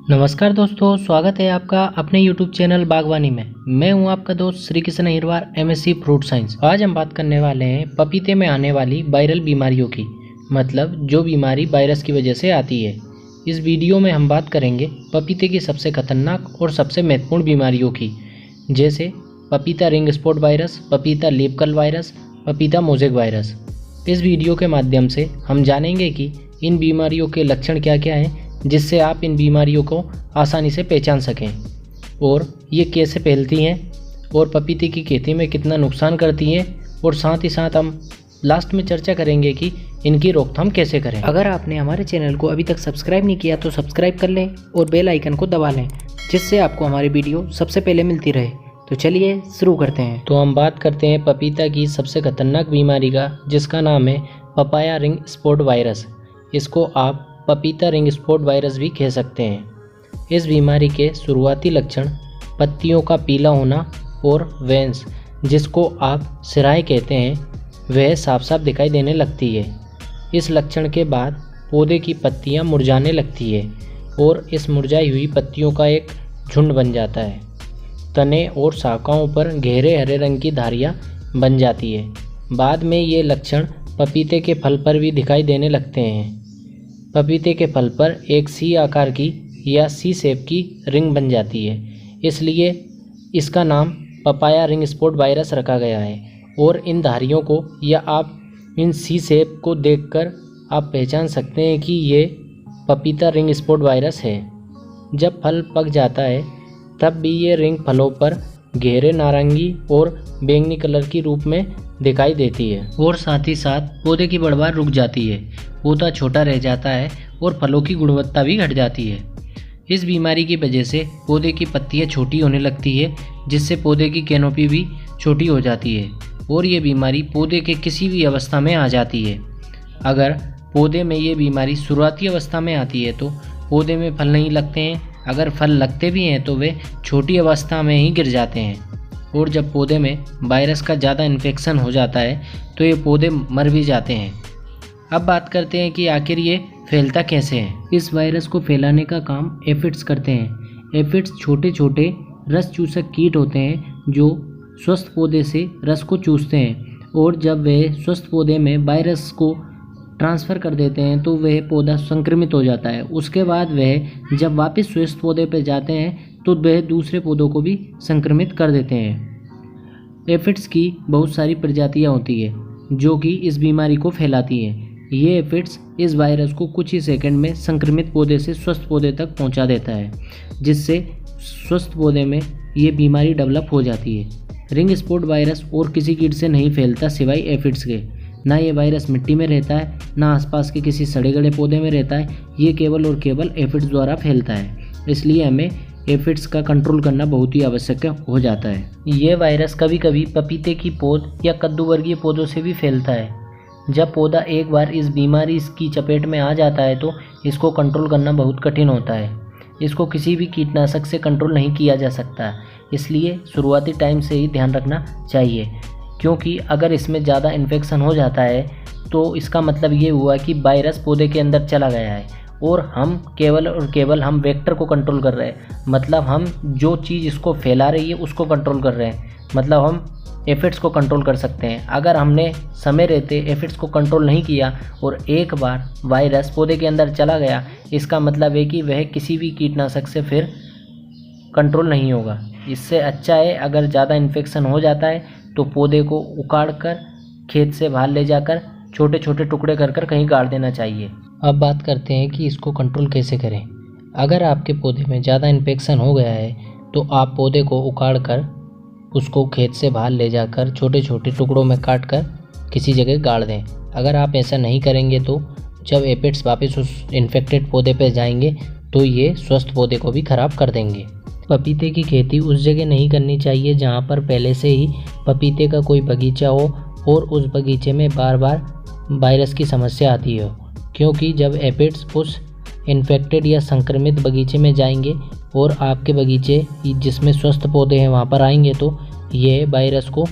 नमस्कार दोस्तों, स्वागत है आपका अपने YouTube चैनल बागवानी में। मैं हूं आपका दोस्त Shri Krishna Hirwar, MSc fruit science. आज हम बात करने वाले हैं पपीते में आने वाली वायरल बीमारियों की, मतलब जो बीमारी वायरस की वजह से आती है। इस वीडियो में हम बात करेंगे पपीते की सबसे खतरनाक और सबसे महत्वपूर्ण बीमारियों की, जैसे पपीता रिंग स्पॉट वायरस, पपीता लीफ कर्ल वायरस, पपीता मोज़ेक वायरस। इस वीडियो के माध्यम से हम जानेंगे कि इन बीमारियों के लक्षण क्या क्या हैं, जिससे आप इन बीमारियों को आसानी से पहचान सकें और ये कैसे फैलती हैं और पपीते की खेती में कितना नुकसान करती हैं, और साथ ही साथ हम लास्ट में चर्चा करेंगे कि इनकी रोकथाम कैसे करें। अगर आपने हमारे चैनल को अभी तक सब्सक्राइब नहीं किया तो सब्सक्राइब कर लें और बेल आइकन को दबा लें, जिससे आपको हमारी वीडियो सबसे पहले मिलती रहे। तो चलिए शुरू करते हैं। तो हम बात करते हैं पपीता की सबसे खतरनाक बीमारी का, जिसका नाम है पपाया रिंग स्पॉट वायरस। इसको आप पपीता रिंग स्पॉट वायरस भी कह सकते हैं। इस बीमारी के शुरुआती लक्षण पत्तियों का पीला होना और वेंस, जिसको आप सिराएं कहते हैं, वह साफ साफ दिखाई देने लगती है। इस लक्षण के बाद पौधे की पत्तियां मुरझाने लगती है और इस मुरझाई हुई पत्तियों का एक झुंड बन जाता है। तने और शाखाओं पर गहरे हरे रंग की धारियां बन जाती है। बाद में ये लक्षण पपीते के फल पर भी दिखाई देने लगते हैं। पपीते के फल पर एक सी आकार की या सी शेप की रिंग बन जाती है, इसलिए इसका नाम पपाया रिंग स्पॉट वायरस रखा गया है। और इन धारियों को या आप इन सी शेप को देखकर आप पहचान सकते हैं कि ये पपीता रिंग स्पॉट वायरस है। जब फल पक जाता है तब भी ये रिंग फलों पर गहरे नारंगी और बैंगनी कलर की रूप में दिखाई देती है, और साथ ही साथ पौधे की बढ़वार रुक जाती है, पौधा छोटा रह जाता है और फलों की गुणवत्ता भी घट जाती है। इस बीमारी की वजह से पौधे की पत्तियां छोटी होने लगती है, जिससे पौधे की कैनोपी भी छोटी हो जाती है, और ये बीमारी पौधे के किसी भी अवस्था में आ जाती है। अगर पौधे में ये बीमारी शुरुआती अवस्था में आती है तो पौधे में फल नहीं लगते हैं। अगर फल लगते भी हैं तो वे छोटी अवस्था में ही गिर जाते हैं, और जब पौधे में वायरस का ज़्यादा इन्फेक्शन हो जाता है तो ये पौधे मर भी जाते हैं। अब बात करते हैं कि आखिर ये फैलता कैसे है। इस वायरस को फैलाने का काम एफिड्स करते हैं। एफिड्स छोटे छोटे रस चूसक कीट होते हैं जो स्वस्थ पौधे से रस को चूसते हैं, और जब वे स्वस्थ पौधे में वायरस को ट्रांसफ़र कर देते हैं तो वह पौधा संक्रमित हो जाता है। उसके बाद वह जब वापस स्वस्थ पौधे पर जाते हैं तो वह दूसरे पौधों को भी संक्रमित कर देते हैं। एफिड्स की बहुत सारी प्रजातियां होती है जो कि इस बीमारी को फैलाती हैं। ये एफिड्स इस वायरस को कुछ ही सेकंड में संक्रमित पौधे से स्वस्थ पौधे तक पहुंचा देता है, जिससे स्वस्थ पौधे में ये बीमारी डेवलप हो जाती है। रिंग स्पॉट वायरस और किसी कीट से नहीं फैलता सिवाय एफिड्स के। ना ये वायरस मिट्टी में रहता है, ना आसपास के किसी सड़े गले पौधे में रहता है। ये केवल और केवल एफिड्स द्वारा फैलता है, इसलिए हमें एफिड्स का कंट्रोल करना बहुत ही आवश्यक हो जाता है। ये वायरस कभी कभी पपीते की पौध या कद्दू वर्गीय पौधों से भी फैलता है। जब पौधा एक बार इस बीमारी की चपेट में आ जाता है तो इसको कंट्रोल करना बहुत कठिन होता है। इसको किसी भी कीटनाशक से कंट्रोल नहीं किया जा सकता, इसलिए शुरुआती टाइम से ही ध्यान रखना चाहिए, क्योंकि अगर इसमें ज़्यादा इन्फेक्शन हो जाता है तो इसका मतलब ये हुआ कि वायरस पौधे के अंदर चला गया है, और हम केवल और केवल हम वेक्टर को कंट्रोल कर रहे हैं। मतलब हम जो चीज़ इसको फैला रही है उसको कंट्रोल कर रहे हैं, मतलब हम एफिड्स को कंट्रोल कर सकते हैं। अगर हमने समय रहते एफिड्स को कंट्रोल नहीं किया और एक बार वायरस पौधे के अंदर चला गया, इसका मतलब है कि वह किसी भी कीटनाशक से फिर कंट्रोल नहीं होगा। इससे अच्छा है अगर ज़्यादा इन्फेक्शन हो जाता है तो पौधे को उखाड़ कर खेत से बाहर ले जाकर छोटे छोटे टुकड़े कर कर कहीं गाड़ देना चाहिए। अब बात करते हैं कि इसको कंट्रोल कैसे करें। अगर आपके पौधे में ज़्यादा इन्फेक्शन हो गया है तो आप पौधे को उखाड़ कर उसको खेत से बाहर ले जाकर छोटे छोटे टुकड़ों में काट कर किसी जगह गाड़ दें। अगर आप ऐसा नहीं करेंगे तो जब एफिड्स वापस उस इन्फेक्टेड पौधे पर जाएंगे तो ये स्वस्थ पौधे को भी ख़राब कर देंगे। पपीते की खेती उस जगह नहीं करनी चाहिए जहाँ पर पहले से ही पपीते का कोई बगीचा हो और उस बगीचे में बार बार वायरस की समस्या आती हो, क्योंकि जब एफिड्स उस इन्फेक्टेड या संक्रमित बगीचे में जाएंगे और आपके बगीचे जिसमें स्वस्थ पौधे हैं वहाँ पर आएंगे तो ये वायरस को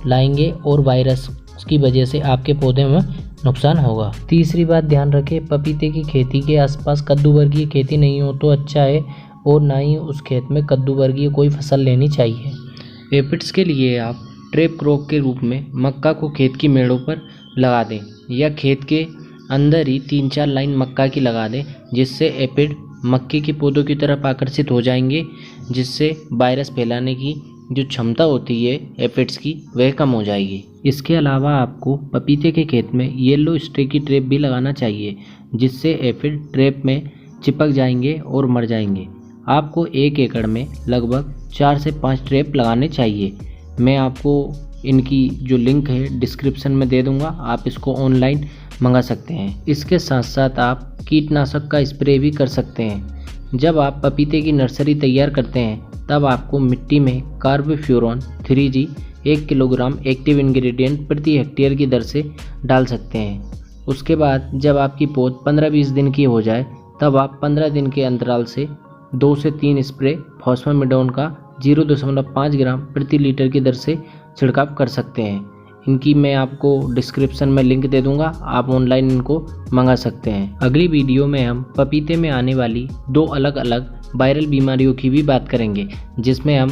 लाएंगे और वायरस उसकी वजह से आपके पौधे में नुकसान होगा। तीसरी बात ध्यान रखें, पपीते की खेती के आसपास कद्दू वर्गीय खेती नहीं हो तो अच्छा है, और ना ही उस खेत में कद्दू वर्गीय कोई फसल लेनी चाहिए। एपिड्स के लिए आप ट्रैप क्रॉप के रूप में मक्का को खेत की मेड़ों पर लगा दें, या खेत के अंदर ही 3-4 लाइन मक्का की लगा दें, जिससे एपिड मक्के के पौधों की तरफ आकर्षित हो जाएंगे, जिससे वायरस फैलाने की जो क्षमता होती है एपिड्स की वह कम हो जाएगी। इसके अलावा आपको पपीते के खेत में येलो स्टिकी ट्रैप भी लगाना चाहिए, जिससे एपिड ट्रैप में चिपक जाएंगे और मर जाएंगे। आपको 1 एकड़ में लगभग 4 से 5 ट्रैप लगाने चाहिए। मैं आपको इनकी जो लिंक है डिस्क्रिप्शन में दे दूंगा, आप इसको ऑनलाइन मंगा सकते हैं। इसके साथ साथ आप कीटनाशक का स्प्रे भी कर सकते हैं। जब आप पपीते की नर्सरी तैयार करते हैं तब आपको मिट्टी में carbofuran 3G 1 kilogram active ingredient प्रति हेक्टेयर की दर से डाल सकते हैं। उसके बाद जब आपकी पौध 15-20 दिन की हो जाए तब आप 15 दिन के अंतराल से 2 से 3 स्प्रे फॉस्फेमिडोन का 0.5 ग्राम प्रति लीटर की दर से छिड़काव कर सकते हैं। इनकी मैं आपको डिस्क्रिप्शन में लिंक दे दूंगा, आप ऑनलाइन इनको मंगा सकते हैं। अगली वीडियो में हम पपीते में आने वाली 2 अलग अलग वायरल बीमारियों की भी बात करेंगे, जिसमें हम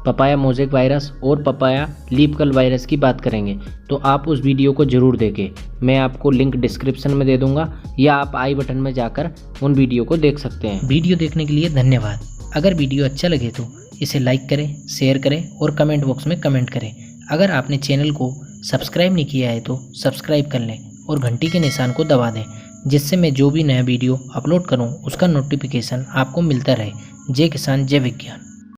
पपाया मोज़ेक वायरस और पपाया लीफ कर्ल वायरस की बात करेंगे। तो आप उस वीडियो को ज़रूर देखें, मैं आपको लिंक डिस्क्रिप्शन में दे दूंगा, या आप आई बटन में जाकर उन वीडियो को देख सकते हैं। वीडियो देखने के लिए धन्यवाद। अगर वीडियो अच्छा लगे तो इसे लाइक करें, शेयर करें और कमेंट बॉक्स में कमेंट करें। अगर आपने चैनल को सब्सक्राइब नहीं किया है तो सब्सक्राइब कर लें और घंटी के निशान को दबा दें, जिससे मैं जो भी नया वीडियो अपलोड करूं उसका नोटिफिकेशन आपको मिलता रहे। जय किसान, जय विज्ञान।